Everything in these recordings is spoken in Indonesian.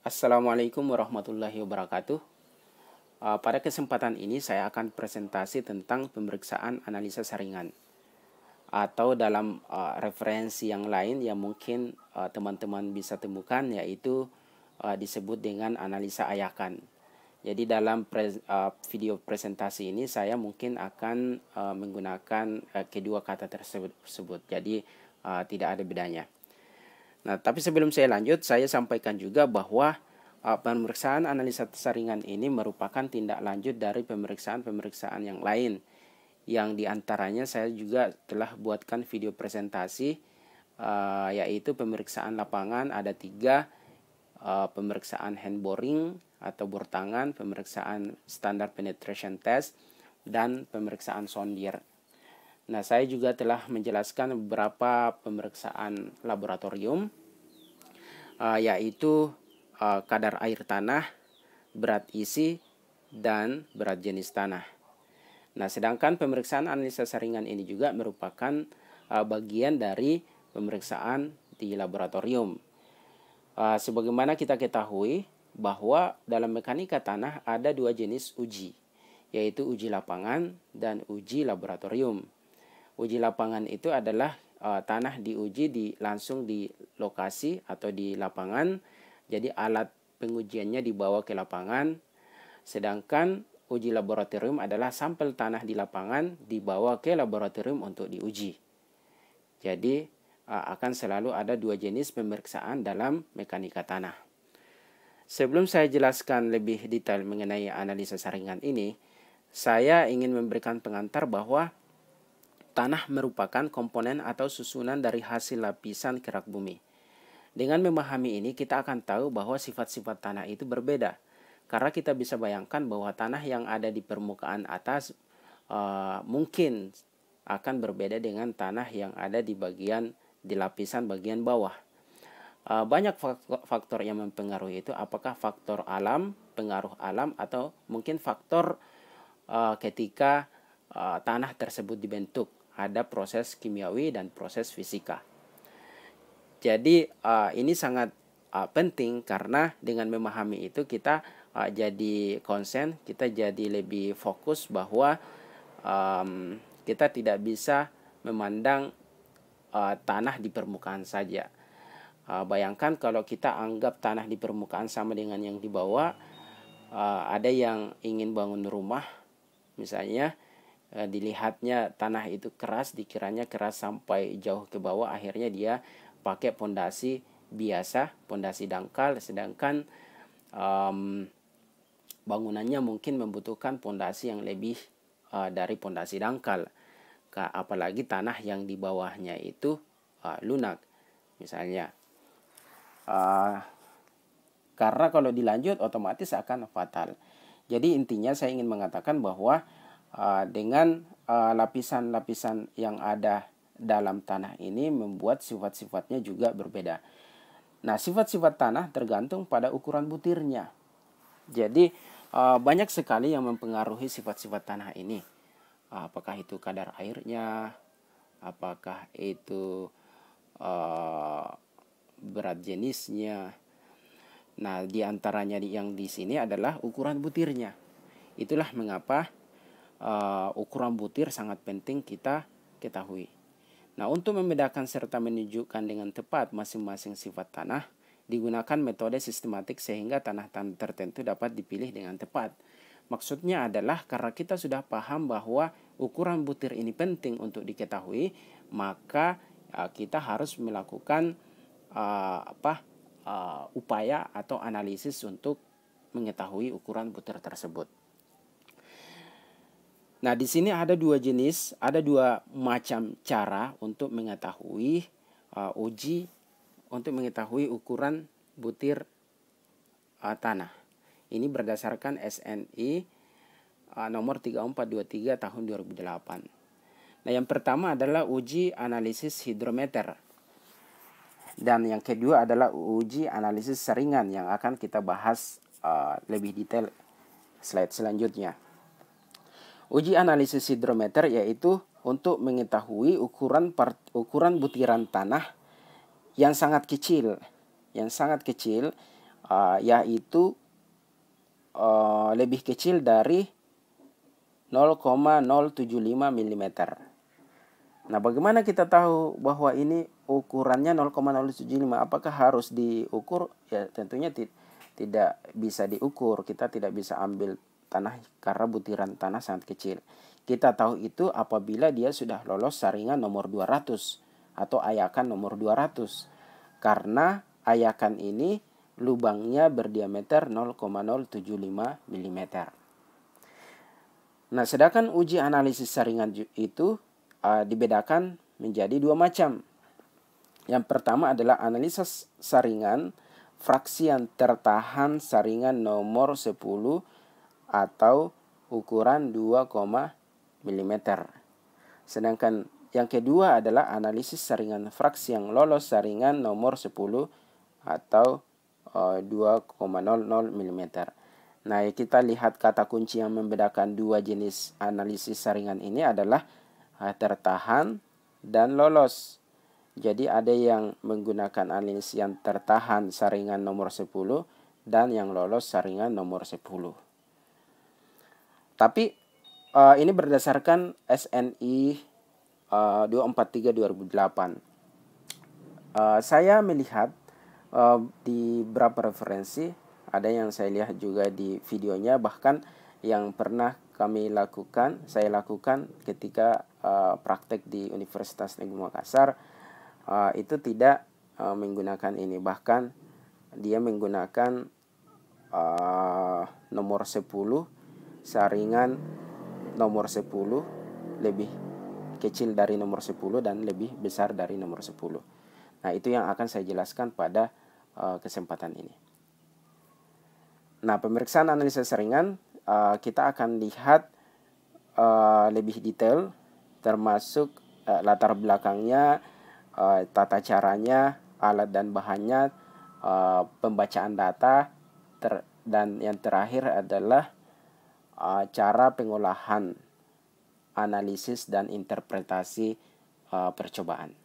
Assalamualaikum warahmatullahi wabarakatuh. Pada kesempatan ini saya akan presentasi tentang pemeriksaan analisa saringan atau dalam referensi yang lain yang mungkin teman-teman bisa temukan, yaitu disebut dengan analisa ayakan. Jadi dalam video presentasi ini saya mungkin akan menggunakan kedua kata tersebut. Jadi tidak ada bedanya. Nah, tapi sebelum saya lanjut, saya sampaikan juga bahwa pemeriksaan analisa saringan ini merupakan tindak lanjut dari pemeriksaan-pemeriksaan yang lain, yang diantaranya saya juga telah buatkan video presentasi, yaitu pemeriksaan lapangan ada 3, pemeriksaan hand boring atau bor tangan, pemeriksaan standar penetration test, dan pemeriksaan sondir. Nah, saya juga telah menjelaskan beberapa pemeriksaan laboratorium, yaitu kadar air tanah, berat isi, dan berat jenis tanah. Nah, sedangkan pemeriksaan analisa saringan ini juga merupakan bagian dari pemeriksaan di laboratorium. Sebagaimana kita ketahui bahwa dalam mekanika tanah ada 2 jenis uji, yaitu uji lapangan dan uji laboratorium. Uji lapangan itu adalah tanah diuji langsung di lokasi atau di lapangan, jadi alat pengujiannya dibawa ke lapangan. Sedangkan uji laboratorium adalah sampel tanah di lapangan dibawa ke laboratorium untuk diuji. Jadi akan selalu ada 2 jenis pemeriksaan dalam mekanika tanah. Sebelum saya jelaskan lebih detail mengenai analisa saringan ini, saya ingin memberikan pengantar bahwa tanah merupakan komponen atau susunan dari hasil lapisan kerak bumi. Dengan memahami ini, kita akan tahu bahwa sifat-sifat tanah itu berbeda. Karena kita bisa bayangkan bahwa tanah yang ada di permukaan atas mungkin akan berbeda dengan tanah yang ada di lapisan bagian bawah. Banyak faktor yang mempengaruhi itu, apakah faktor alam, pengaruh alam, atau mungkin faktor ketika tanah tersebut dibentuk. Ada proses kimiawi dan proses fisika. Jadi ini sangat penting, karena dengan memahami itu kita jadi konsen, kita jadi lebih fokus bahwa kita tidak bisa memandang tanah di permukaan saja. Bayangkan kalau kita anggap tanah di permukaan sama dengan yang di bawah. Ada yang ingin bangun rumah, misalnya dilihatnya tanah itu keras, dikiranya keras sampai jauh ke bawah, akhirnya dia pakai pondasi biasa, pondasi dangkal, sedangkan bangunannya mungkin membutuhkan pondasi yang lebih dari pondasi dangkal, apalagi tanah yang di bawahnya itu lunak misalnya. Karena kalau dilanjut otomatis akan fatal. Jadi intinya saya ingin mengatakan bahwa dengan lapisan-lapisan yang ada dalam tanah ini membuat sifat-sifatnya juga berbeda. Nah, sifat-sifat tanah tergantung pada ukuran butirnya. Jadi banyak sekali yang mempengaruhi sifat-sifat tanah ini. Apakah itu kadar airnya, apakah itu berat jenisnya. Nah, diantaranya yang di sini adalah ukuran butirnya. Itulah mengapa ukuran butir sangat penting kita ketahui. Nah, untuk membedakan serta menunjukkan dengan tepat masing-masing sifat tanah, digunakan metode sistematik sehingga tanah-tanah tertentu dapat dipilih dengan tepat. Maksudnya adalah karena kita sudah paham bahwa ukuran butir ini penting untuk diketahui, maka kita harus melakukan upaya atau analisis untuk mengetahui ukuran butir tersebut. Nah, di sini ada 2 jenis, ada 2 macam cara untuk mengetahui uji untuk mengetahui ukuran butir tanah. Ini berdasarkan SNI nomor 3423 tahun 2008. Nah, yang pertama adalah uji analisis hidrometer. Dan yang kedua adalah uji analisis saringan yang akan kita bahas lebih detail slide selanjutnya. Uji analisis hidrometer yaitu untuk mengetahui ukuran butiran tanah yang sangat kecil yaitu lebih kecil dari 0,075 mm. Nah, bagaimana kita tahu bahwa ini ukurannya 0,075? Apakah harus diukur? Ya, tentunya tidak bisa diukur. Kita tidak bisa ambil tanah karena butiran tanah sangat kecil. Kita tahu itu apabila dia sudah lolos saringan nomor 200 atau ayakan nomor 200. Karena ayakan ini lubangnya berdiameter 0,075 mm. Nah, sedangkan uji analisis saringan itu dibedakan menjadi dua macam. Yang pertama adalah analisis saringan fraksi yang tertahan saringan nomor 10 atau ukuran 2, mm. Sedangkan yang kedua adalah analisis saringan fraksi yang lolos saringan nomor 10 atau 2,00 mm. Nah, kita lihat kata kunci yang membedakan dua jenis analisis saringan ini adalah tertahan dan lolos. Jadi ada yang menggunakan analisis yang tertahan saringan nomor 10 dan yang lolos saringan nomor 10. Tapi ini berdasarkan SNI 243/2008. Saya melihat di beberapa referensi, ada yang saya lihat juga di videonya, bahkan yang pernah saya lakukan ketika praktek di Universitas Negeri Makassar, itu tidak menggunakan ini. Bahkan dia menggunakan nomor 10, saringan nomor 10 lebih kecil dari nomor 10 dan lebih besar dari nomor 10. Nah, itu yang akan saya jelaskan pada kesempatan ini. Nah, pemeriksaan analisa saringan kita akan lihat lebih detail, termasuk latar belakangnya, tata caranya, alat dan bahannya, pembacaan data, dan yang terakhir adalah cara pengolahan, analisis dan interpretasi percobaan.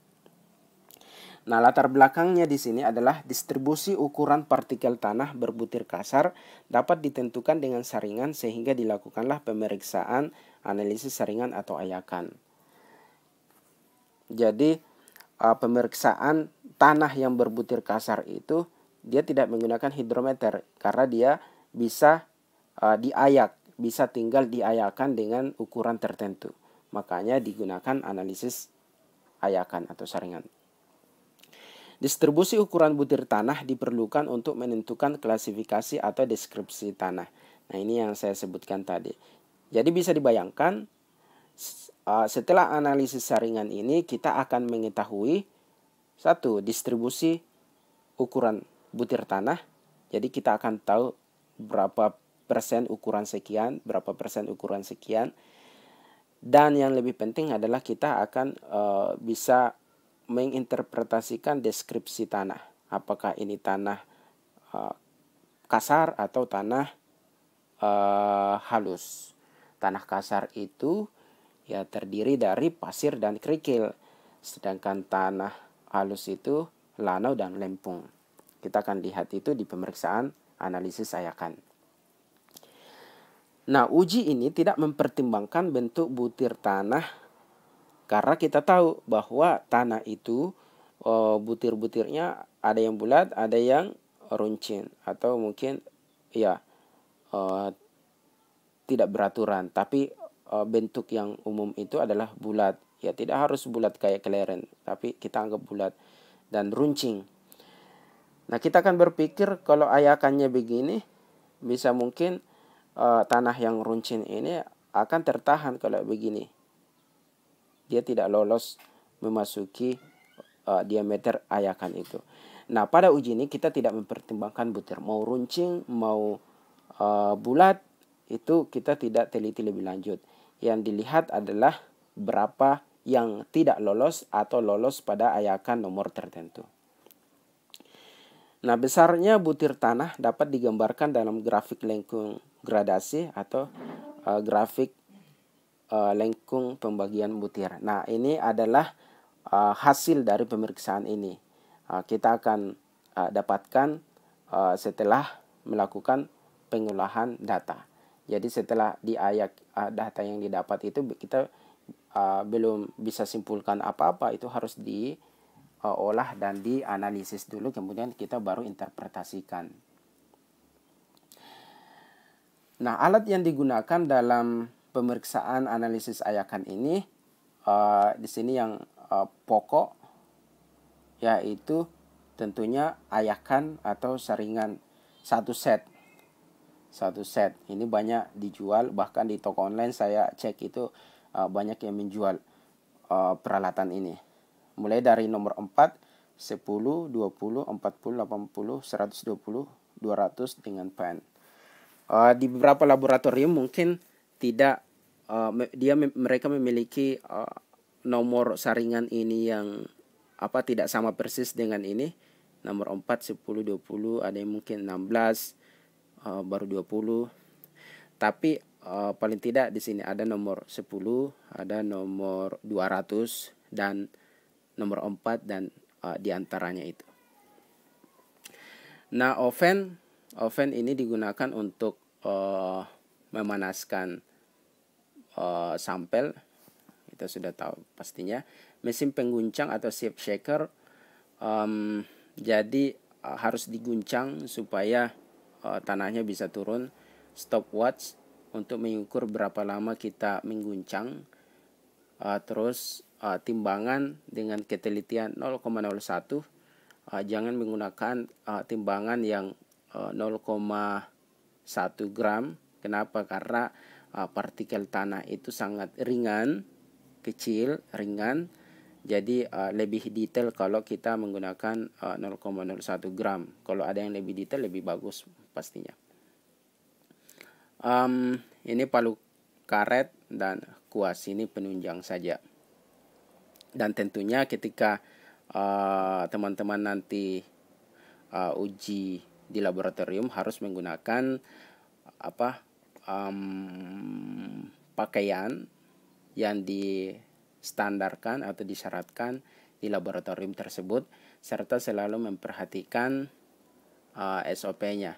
Nah, latar belakangnya di sini adalah distribusi ukuran partikel tanah berbutir kasar dapat ditentukan dengan saringan sehingga dilakukanlah pemeriksaan analisis saringan atau ayakan. Jadi pemeriksaan tanah yang berbutir kasar itu dia tidak menggunakan hidrometer karena dia bisa diayak, bisa tinggal diayakan dengan ukuran tertentu. Makanya digunakan analisis ayakan atau saringan. Distribusi ukuran butir tanah diperlukan untuk menentukan klasifikasi atau deskripsi tanah. Nah, ini yang saya sebutkan tadi. Jadi bisa dibayangkan setelah analisis saringan ini kita akan mengetahui satu, distribusi ukuran butir tanah. Jadi kita akan tahu berapa persen ukuran sekian, berapa persen ukuran sekian. Dan yang lebih penting adalah kita akan bisa menginterpretasikan deskripsi tanah. Apakah ini tanah kasar atau tanah halus. Tanah kasar itu ya terdiri dari pasir dan kerikil. Sedangkan tanah halus itu lanau dan lempung. Kita akan lihat itu di pemeriksaan analisis ayakan. Nah, uji ini tidak mempertimbangkan bentuk butir tanah karena kita tahu bahwa tanah itu butir-butirnya ada yang bulat, ada yang runcing, atau mungkin ya tidak beraturan. Tapi bentuk yang umum itu adalah bulat. Ya, tidak harus bulat kayak kelereng, tapi kita anggap bulat dan runcing. Nah, kita akan berpikir kalau ayakannya begini, bisa mungkin tanah yang runcing ini akan tertahan kalau begini. Dia tidak lolos memasuki diameter ayakan itu. Nah, pada uji ini kita tidak mempertimbangkan butir. Mau runcing, mau bulat, itu kita tidak teliti lebih lanjut. Yang dilihat adalah berapa yang tidak lolos atau lolos pada ayakan nomor tertentu. Nah, besarnya butir tanah dapat digambarkan dalam grafik lengkung gradasi atau grafik lengkung pembagian butir. Nah, ini adalah hasil dari pemeriksaan ini. Kita akan dapatkan setelah melakukan pengolahan data. Jadi setelah data yang didapat itu kita belum bisa simpulkan apa-apa, itu harus diolah dan dianalisis dulu, kemudian kita baru interpretasikan. Nah, alat yang digunakan dalam pemeriksaan analisis ayakan ini di sini yang pokok, yaitu tentunya ayakan atau saringan satu set. Ini banyak dijual, bahkan di toko online saya cek itu banyak yang menjual peralatan ini. Mulai dari nomor 4, 10, 20, 40, 80, 120, 200 dengan pen. Di beberapa laboratorium mungkin tidak mereka memiliki nomor saringan ini yang tidak sama persis dengan ini. Nomor 4, 10, 20, ada yang mungkin 16, baru 20. Tapi paling tidak di sini ada nomor 10, ada nomor 200 dan nomor 4 dan di antaranya itu. Nah, oven ini digunakan untuk memanaskan sampel, kita sudah tahu pastinya. Mesin pengguncang atau shape shaker, jadi harus diguncang supaya tanahnya bisa turun. Stopwatch untuk mengukur berapa lama kita mengguncang. Terus timbangan dengan ketelitian 0,01. Jangan menggunakan timbangan yang 0,1 gram. Kenapa? Karena partikel tanah itu sangat kecil, ringan. Jadi lebih detail kalau kita menggunakan 0,01 gram. Kalau ada yang lebih detail lebih bagus pastinya. Ini palu karet dan kuas, ini penunjang saja. Dan tentunya ketika teman-teman nanti uji di laboratorium harus menggunakan pakaian yang distandarkan atau disyaratkan di laboratorium tersebut, serta selalu memperhatikan SOP-nya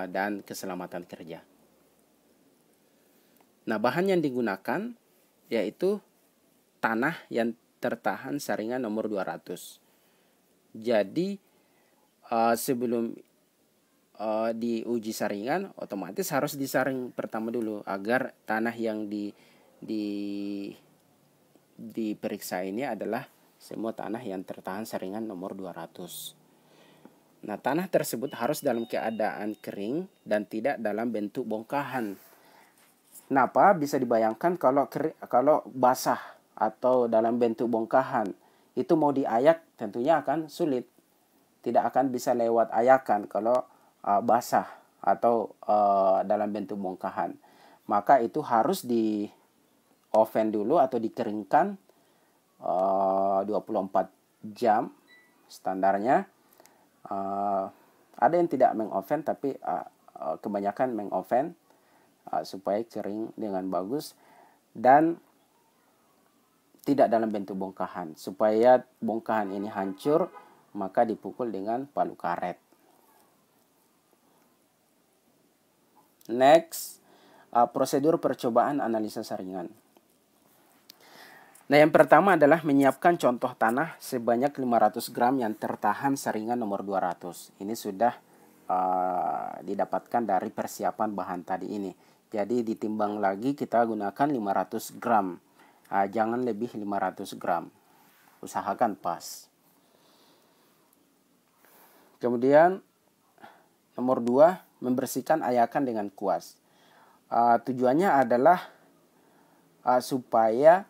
dan keselamatan kerja. Nah, bahan yang digunakan yaitu tanah yang tertahan saringan nomor 200. Jadi sebelum diuji saringan, otomatis harus disaring pertama dulu agar tanah yang diperiksa ini adalah semua tanah yang tertahan saringan nomor 200. Nah, tanah tersebut harus dalam keadaan kering dan tidak dalam bentuk bongkahan. Kenapa? Bisa dibayangkan kalau basah atau dalam bentuk bongkahan, itu mau diayak tentunya akan sulit. Tidak akan bisa lewat ayakan kalau basah atau dalam bentuk bongkahan. Maka itu harus di oven dulu atau dikeringkan 24 jam standarnya. Ada yang tidak mengoven, tapi kebanyakan mengoven supaya kering dengan bagus dan tidak dalam bentuk bongkahan. Supaya bongkahan ini hancur, maka dipukul dengan palu karet. Next, prosedur percobaan analisa saringan. Nah, yang pertama adalah menyiapkan contoh tanah sebanyak 500 gram yang tertahan saringan nomor 200. Ini sudah didapatkan dari persiapan bahan tadi ini. Jadi ditimbang lagi, kita gunakan 500 gram. Jangan lebih 500 gram. Usahakan pas. Kemudian nomor 2, membersihkan ayakan dengan kuas. Tujuannya adalah supaya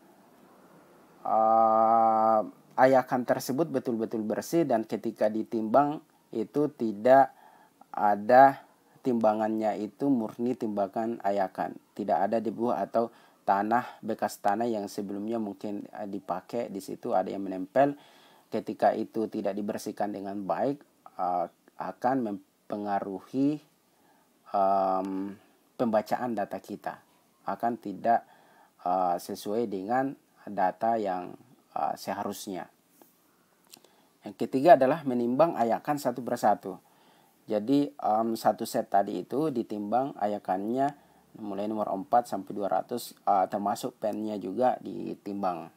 ayakan tersebut betul-betul bersih dan ketika ditimbang itu tidak ada timbangannya itu murni timbangan ayakan. Tidak ada debu atau bekas tanah yang sebelumnya mungkin dipakai di situ, ada yang menempel. Ketika itu tidak dibersihkan dengan baik, akan mempengaruhi pembacaan data kita. Akan tidak sesuai dengan data yang seharusnya. Yang ketiga adalah menimbang ayakan satu persatu. Jadi satu set tadi itu ditimbang ayakannya mulai nomor 4 sampai 200, termasuk pennya juga ditimbang.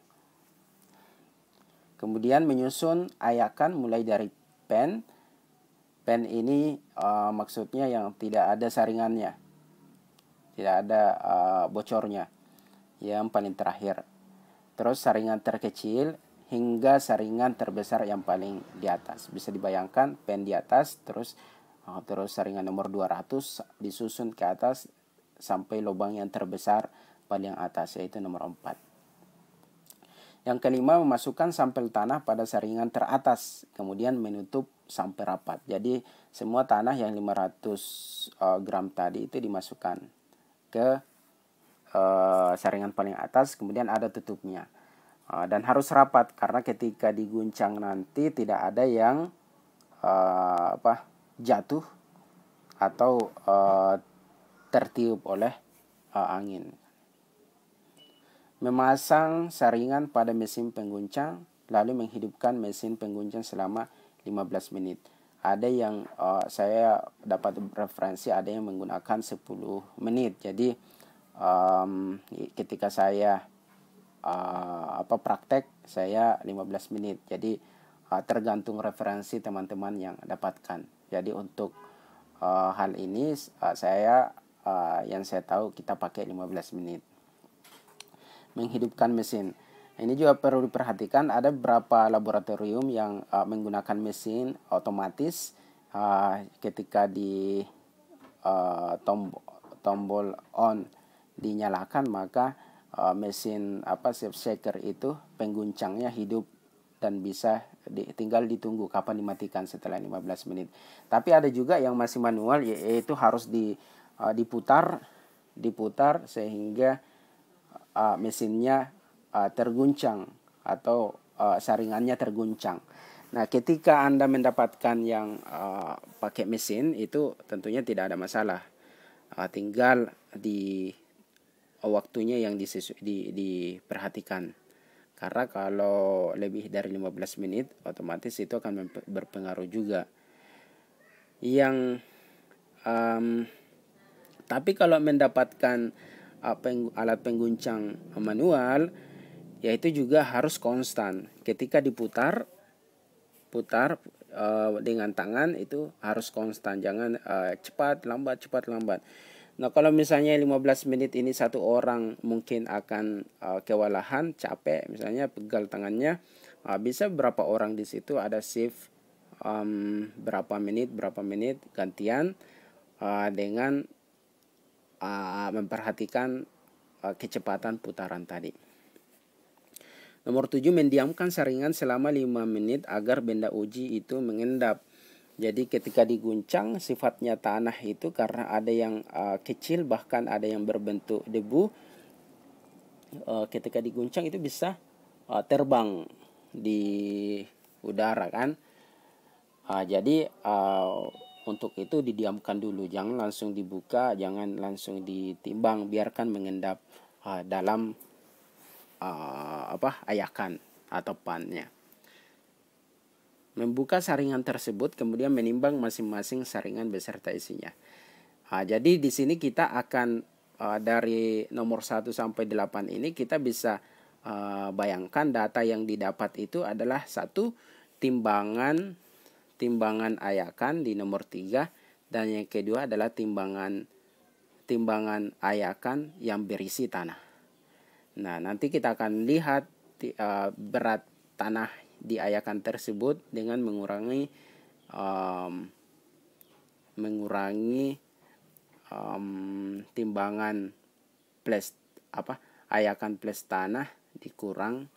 Kemudian menyusun ayakan mulai dari pen. Pen ini maksudnya yang tidak ada saringannya, tidak ada bocornya, yang paling terakhir. Terus saringan terkecil hingga saringan terbesar yang paling di atas. Bisa dibayangkan pen di atas, terus saringan nomor 200 disusun ke atas sampai lubang yang terbesar paling atas, yaitu nomor 4. Yang kelima, memasukkan sampel tanah pada saringan teratas, kemudian menutup sampai rapat. Jadi semua tanah yang 500 gram tadi itu dimasukkan ke saringan paling atas, kemudian ada tutupnya. Dan harus rapat, karena ketika diguncang nanti tidak ada yang jatuh atau tertiup oleh angin. Memasang saringan pada mesin pengguncang, lalu menghidupkan mesin pengguncang selama 15 menit. Ada yang saya dapat referensi, ada yang menggunakan 10 menit. Jadi ketika saya praktek, saya 15 menit. Jadi tergantung referensi teman-teman yang dapatkan. Jadi untuk hal ini yang saya tahu kita pakai 15 menit. Menghidupkan mesin. Ini juga perlu diperhatikan, ada beberapa laboratorium yang menggunakan mesin otomatis. Ketika di tombol on dinyalakan, maka mesin safe shaker itu pengguncangnya hidup dan bisa tinggal ditunggu kapan dimatikan setelah 15 menit. Tapi ada juga yang masih manual, yaitu harus diputar sehingga mesinnya terguncang atau saringannya terguncang. Nah, ketika Anda mendapatkan yang pakai mesin itu tentunya tidak ada masalah. Tinggal di waktunya yang diperhatikan. Karena kalau lebih dari 15 menit otomatis itu akan berpengaruh juga. Tapi kalau mendapatkan alat pengguncang manual, yaitu juga harus konstan. Ketika putar dengan tangan itu harus konstan, jangan cepat lambat. Nah, kalau misalnya 15 menit ini satu orang mungkin akan kewalahan, capek, misalnya pegal tangannya, bisa berapa orang di situ ada shift berapa menit gantian dengan memperhatikan kecepatan putaran tadi. Nomor 7, mendiamkan saringan selama 5 menit agar benda uji itu mengendap. Jadi ketika diguncang, sifatnya tanah itu karena ada yang kecil, bahkan ada yang berbentuk debu, ketika diguncang itu bisa terbang di udara kan. Jadi untuk itu didiamkan dulu, jangan langsung dibuka, jangan langsung ditimbang, biarkan mengendap dalam ayakan atau pannya. Membuka saringan tersebut, kemudian menimbang masing-masing saringan beserta isinya. Jadi di sini kita akan dari nomor 1 sampai 8 ini kita bisa bayangkan data yang didapat itu adalah satu timbangan ayakan di nomor 3, dan yang kedua adalah timbangan ayakan yang berisi tanah. Nah, nanti kita akan lihat berat tanah di ayakan tersebut dengan mengurangi timbangan plus ayakan plus tanah dikurang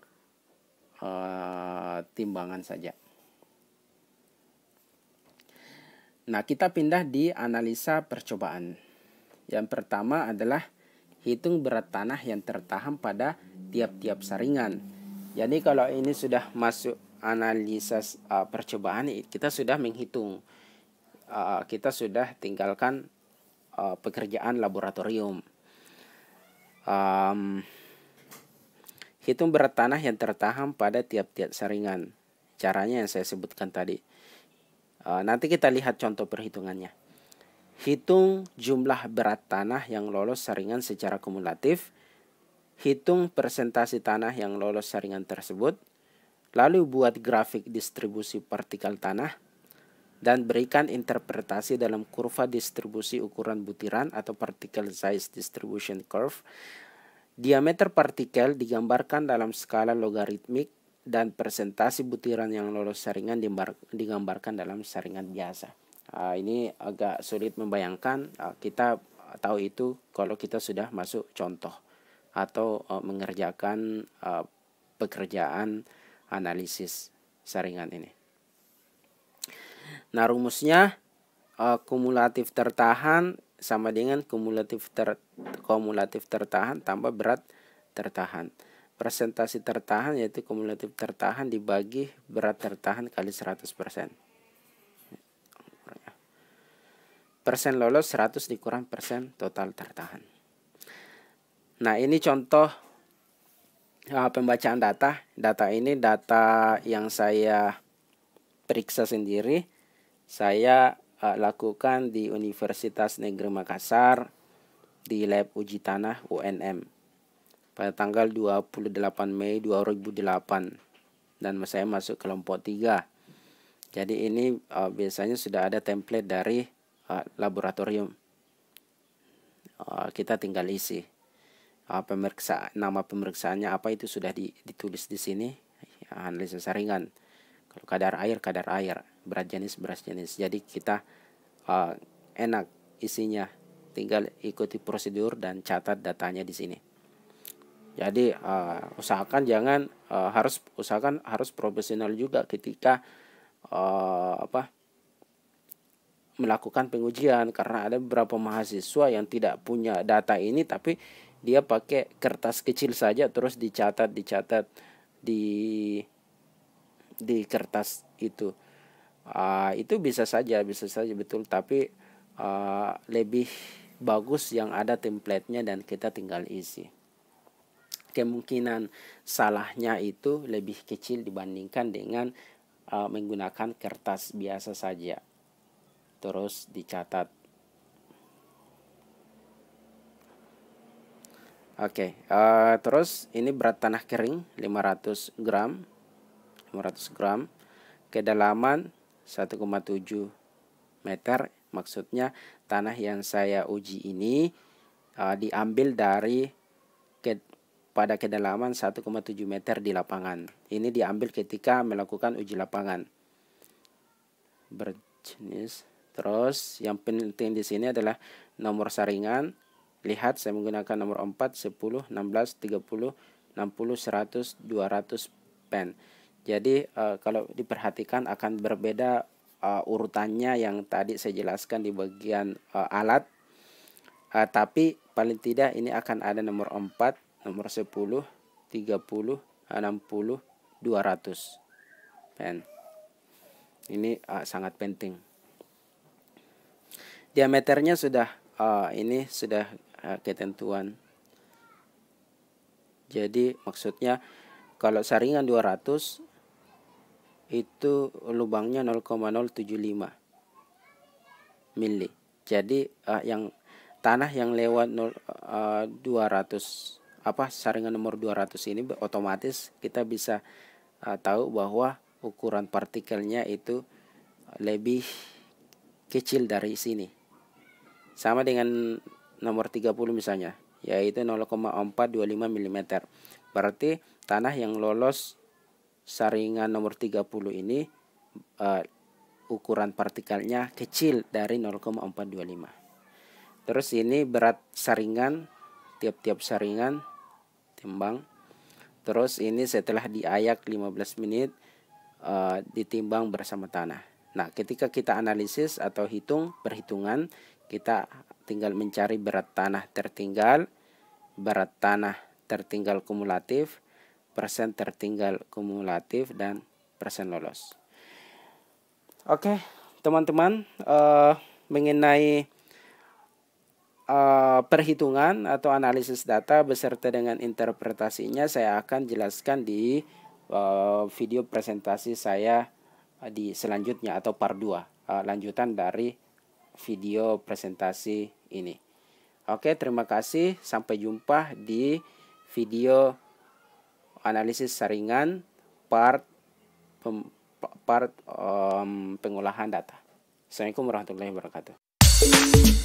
timbangan saja. Nah, kita pindah di analisa percobaan. Yang pertama adalah hitung berat tanah yang tertahan pada tiap-tiap saringan. Jadi kalau ini sudah masuk analisa percobaan, kita sudah menghitung. Kita sudah tinggalkan pekerjaan laboratorium. Hitung berat tanah yang tertahan pada tiap-tiap saringan. caranya yang saya sebutkan tadi. Nanti kita lihat contoh perhitungannya. Hitung jumlah berat tanah yang lolos saringan secara kumulatif. Hitung persentase tanah yang lolos saringan tersebut. Lalu buat grafik distribusi partikel tanah. Dan berikan interpretasi dalam kurva distribusi ukuran butiran atau particle size distribution curve. Diameter partikel digambarkan dalam skala logaritmik dan persentase butiran yang lolos saringan digambarkan dalam saringan biasa. Ini agak sulit membayangkan, kita tahu itu kalau kita sudah masuk contoh atau mengerjakan pekerjaan analisis saringan ini. Nah, rumusnya kumulatif tertahan sama dengan kumulatif tertahan tambah berat tertahan. Persentase tertahan yaitu kumulatif tertahan dibagi berat tertahan kali 100%. Persen lolos 100 dikurang persen total tertahan. Nah, ini contoh pembacaan data. Data ini data yang saya periksa sendiri. Saya lakukan di Universitas Negeri Makassar di lab uji tanah UNM pada tanggal 28 Mei 2008 dan saya masuk kelompok 3. Jadi ini biasanya sudah ada template dari laboratorium. Kita tinggal isi nama pemeriksaannya apa, itu sudah ditulis di sini. Analisis saringan. Kalau kadar air, berat jenis. Jadi kita enak isinya, tinggal ikuti prosedur dan catat datanya di sini. Jadi usahakan harus profesional juga ketika melakukan pengujian, karena ada beberapa mahasiswa yang tidak punya data ini tapi dia pakai kertas kecil saja terus dicatat di kertas itu. Itu bisa saja betul, tapi lebih bagus yang ada template-nya dan kita tinggal isi. Kemungkinan salahnya itu lebih kecil dibandingkan dengan menggunakan kertas biasa saja terus dicatat. Terus ini berat tanah kering 500 gram, kedalaman 1,7 meter. Maksudnya tanah yang saya uji ini diambil dari pada kedalaman 1,7 meter di lapangan. Ini diambil ketika melakukan uji lapangan. Berjenis. Terus yang penting di sini adalah nomor saringan. Lihat saya menggunakan nomor 4, 10, 16, 30, 60, 100, 200 pen. Jadi kalau diperhatikan akan berbeda urutannya yang tadi saya jelaskan di bagian alat. Tapi paling tidak ini akan ada nomor 4, nomor 10, 30, 60, 200 pen. Ini sangat penting. Diameternya sudah ini sudah ketentuan. Jadi maksudnya kalau saringan 200 itu lubangnya 0,075 mili. Jadi yang tanah yang lewat 200 saringan nomor 200 ini otomatis kita bisa tahu bahwa ukuran partikelnya itu lebih kecil dari sini. Sama dengan nomor 30 misalnya, yaitu 0,425 mm. Berarti tanah yang lolos saringan nomor 30 ini ukuran partikelnya kecil dari 0,425. Terus ini berat saringan, tiap-tiap saringan timbang. Terus ini setelah diayak 15 menit ditimbang bersama tanah. Nah, ketika kita analisis atau perhitungan, kita tinggal mencari berat tanah tertinggal, berat tanah tertinggal kumulatif, persen tertinggal kumulatif, dan persen lolos. Oke, teman-teman, mengenai perhitungan atau analisis data beserta dengan interpretasinya saya akan jelaskan di video presentasi saya di selanjutnya atau part 2, lanjutan dari video presentasi ini. Oke, terima kasih. Sampai jumpa di video analisis saringan part pengolahan data. Assalamualaikum warahmatullahi wabarakatuh.